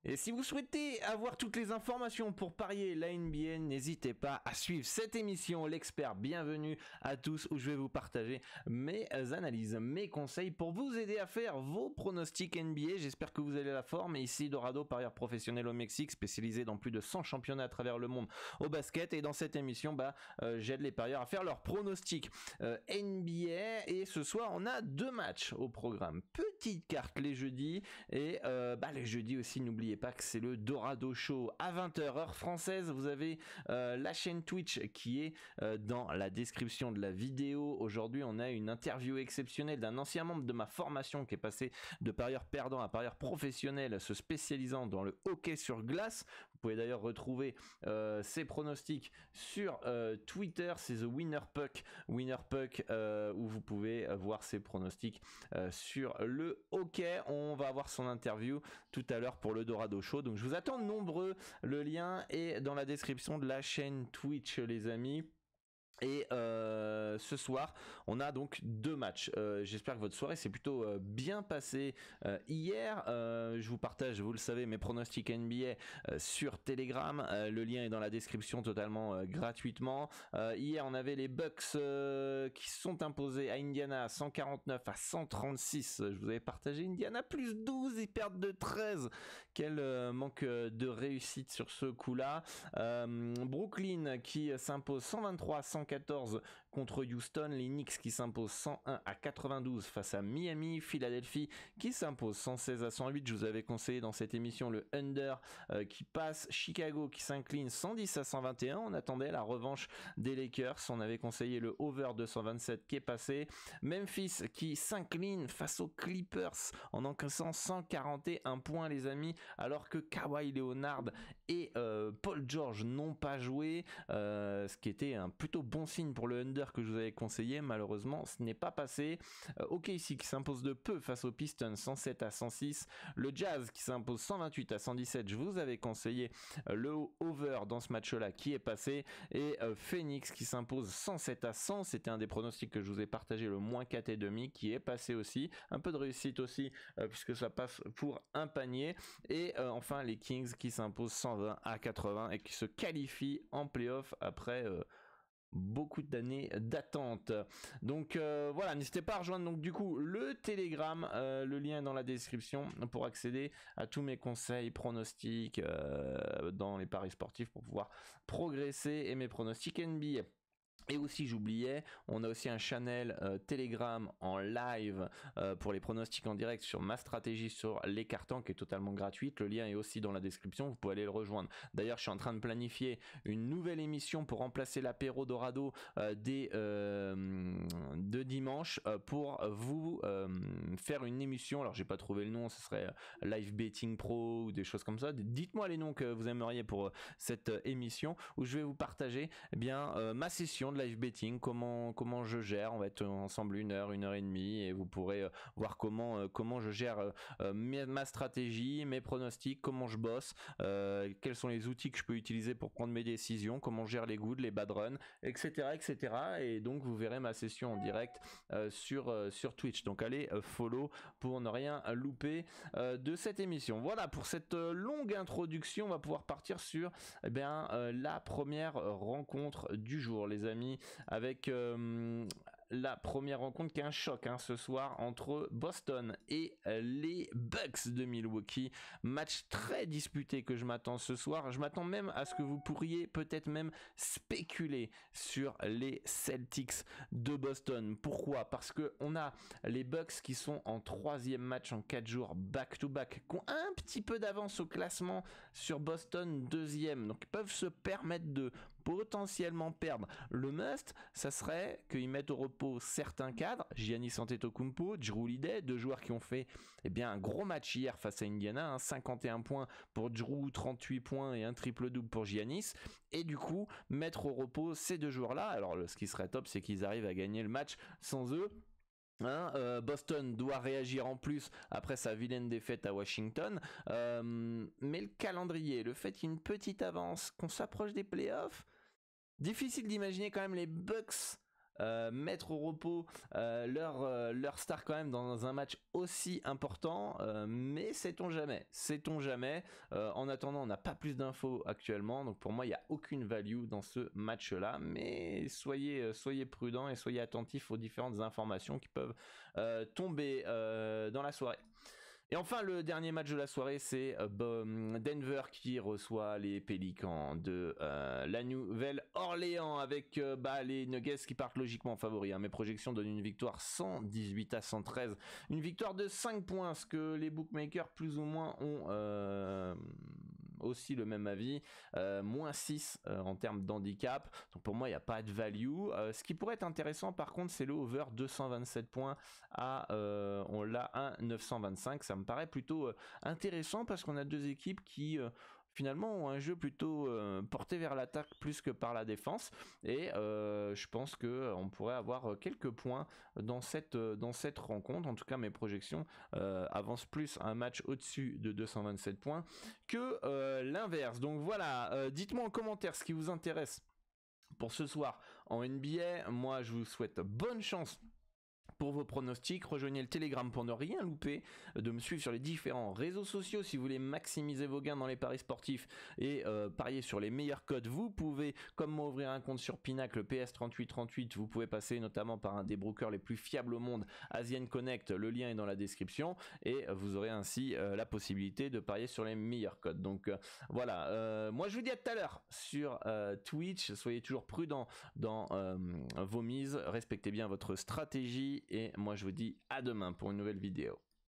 Et si vous souhaitez avoir toutes les informations pour parier la NBA, n'hésitez pas à suivre cette émission, l'expert. Bienvenue à tous, où je vais vous partager mes analyses, mes conseils pour vous aider à faire vos pronostics NBA. J'espère que vous avez la forme. Et ici, Dorado, parieur professionnel au Mexique, spécialisé dans plus de 100 championnats à travers le monde au basket. Et dans cette émission, j'aide les parieurs à faire leurs pronostics NBA. Et ce soir, on a 2 matchs au programme. Petite carte les jeudis. Et les jeudis aussi, n'oubliez pas que c'est le Dorado Show à 20h heure française. Vous avez la chaîne Twitch qui est dans la description de la vidéo. Aujourd'hui, on a une interview exceptionnelle d'un ancien membre de ma formation qui est passé de parieur perdant à parieur professionnel, se spécialisant dans le hockey sur glace. Vous pouvez d'ailleurs retrouver ses pronostics sur Twitter, c'est The Winner Puck, où vous pouvez voir ses pronostics sur le hockey. On va avoir son interview tout à l'heure pour le Dorado Show, donc je vous attends nombreux. Le lien est dans la description de la chaîne Twitch, les amis. Et ce soir, on a donc 2 matchs. J'espère que votre soirée s'est plutôt bien passée hier. Je vous partage, vous le savez, mes pronostics NBA sur Telegram. Le lien est dans la description totalement gratuitement. Hier, on avait les Bucks qui sont imposés à Indiana 149 à 136. Je vous avais partagé Indiana plus 12, ils perdent de 13. Quel manque de réussite sur ce coup-là. Brooklyn qui s'impose 123 à 114 contre Houston, les Knicks qui s'imposent 101 à 92 face à Miami, Philadelphie qui s'impose 116 à 108. Je vous avais conseillé dans cette émission le under qui passe, Chicago qui s'incline 110 à 121. On attendait la revanche des Lakers, on avait conseillé le over 227 qui est passé. Memphis qui s'incline face aux Clippers en encaissant 141 points, les amis, alors que Kawhi Leonard et Paul George n'ont pas joué, ce qui était un plutôt bon signe pour le under que je vous avais conseillé. Malheureusement, ce n'est pas passé. OKC qui s'impose de peu face aux Pistons 107 à 106. Le Jazz qui s'impose 128 à 117. Je vous avais conseillé le over dans ce match-là qui est passé. Et Phoenix qui s'impose 107 à 100. C'était un des pronostics que je vous ai partagé, le moins 4,5 qui est passé aussi. Un peu de réussite aussi puisque ça passe pour un panier. Et enfin les Kings qui s'imposent 120 à 80 et qui se qualifient en playoff après beaucoup d'années d'attente. Donc voilà, n'hésitez pas à rejoindre donc du coup le Telegram, le lien est dans la description pour accéder à tous mes conseils, pronostics dans les paris sportifs pour pouvoir progresser et mes pronostics NBA. Et aussi j'oubliais, on a aussi un channel Telegram en live pour les pronostics en direct sur ma stratégie sur les cartons qui est totalement gratuite. Le lien est aussi dans la description, vous pouvez aller le rejoindre. D'ailleurs je suis en train de planifier une nouvelle émission pour remplacer l'apéro Dorado de dimanche pour vous faire une émission. Alors j'ai pas trouvé le nom, ce serait Live Betting Pro ou des choses comme ça. Dites-moi les noms que vous aimeriez pour cette émission où je vais vous partager ma session de live betting, comment je gère. On va être ensemble 1 heure, 1 heure et demie et vous pourrez voir comment je gère ma stratégie, mes pronostics, comment je bosse, quels sont les outils que je peux utiliser pour prendre mes décisions, comment je gère les good, les bad runs, etc. Et donc vous verrez ma session en direct sur Twitch. Donc allez follow pour ne rien louper de cette émission. Voilà pour cette longue introduction. On va pouvoir partir sur la première rencontre du jour, les amis, avec la première rencontre qui est un choc ce soir entre Boston et les Bucks de Milwaukee. Match très disputé que je m'attends ce soir. Je m'attends même à ce que vous pourriez peut-être même spéculer sur les Celtics de Boston. Pourquoi? Parce que on a les Bucks qui sont en 3e match en 4 jours back-to-back, qui ont un petit peu d'avance au classement sur Boston 2e. Donc ils peuvent se permettre de potentiellement perdre. Le must, ça serait qu'ils mettent au repos certains cadres, Giannis Antetokounmpo, Jrue Holiday, 2 joueurs qui ont fait un gros match hier face à Indiana, 51 points pour Jrue, 38 points et un triple-double pour Giannis, et du coup mettre au repos ces 2 joueurs-là. Alors ce qui serait top, c'est qu'ils arrivent à gagner le match sans eux. Boston doit réagir en plus après sa vilaine défaite à Washington, mais le calendrier, le fait qu'il y ait une petite avance, qu'on s'approche des playoffs, difficile d'imaginer quand même les Bucks mettre au repos leur star quand même dans un match aussi important, mais sait-on jamais. En attendant, on n'a pas plus d'infos actuellement, donc pour moi il n'y a aucune value dans ce match là, mais soyez prudents et soyez attentifs aux différentes informations qui peuvent tomber dans la soirée. Et enfin, le dernier match de la soirée, c'est Denver qui reçoit les Pélicans de la Nouvelle-Orléans avec les Nuggets qui partent logiquement favoris. Mes projections donnent une victoire 118-113. Une victoire de 5 points, ce que les bookmakers plus ou moins ont aussi le même avis. Moins 6 en termes d'handicap. Donc pour moi, il n'y a pas de value. Ce qui pourrait être intéressant par contre, c'est le over 227 points on l'a à 925. Ça me paraît plutôt intéressant parce qu'on a deux équipes qui finalement ont un jeu plutôt porté vers l'attaque plus que par la défense, et je pense que on pourrait avoir quelques points dans cette rencontre. En tout cas, mes projections avancent plus un match au-dessus de 227 points que l'inverse. Donc voilà, dites-moi en commentaire ce qui vous intéresse pour ce soir en NBA. Moi, je vous souhaite bonne chance pour vos pronostics. Rejoignez le Telegram pour ne rien louper, de me suivre sur les différents réseaux sociaux si vous voulez maximiser vos gains dans les paris sportifs et parier sur les meilleurs codes. Vous pouvez, comme moi, ouvrir un compte sur Pinacle PS3838. Vous pouvez passer notamment par un des brokers les plus fiables au monde, Asian Connect. Le lien est dans la description et vous aurez ainsi la possibilité de parier sur les meilleurs codes. Donc voilà, moi je vous dis à tout à l'heure sur Twitch. Soyez toujours prudents dans vos mises, respectez bien votre stratégie. Et moi je vous dis à demain pour une nouvelle vidéo.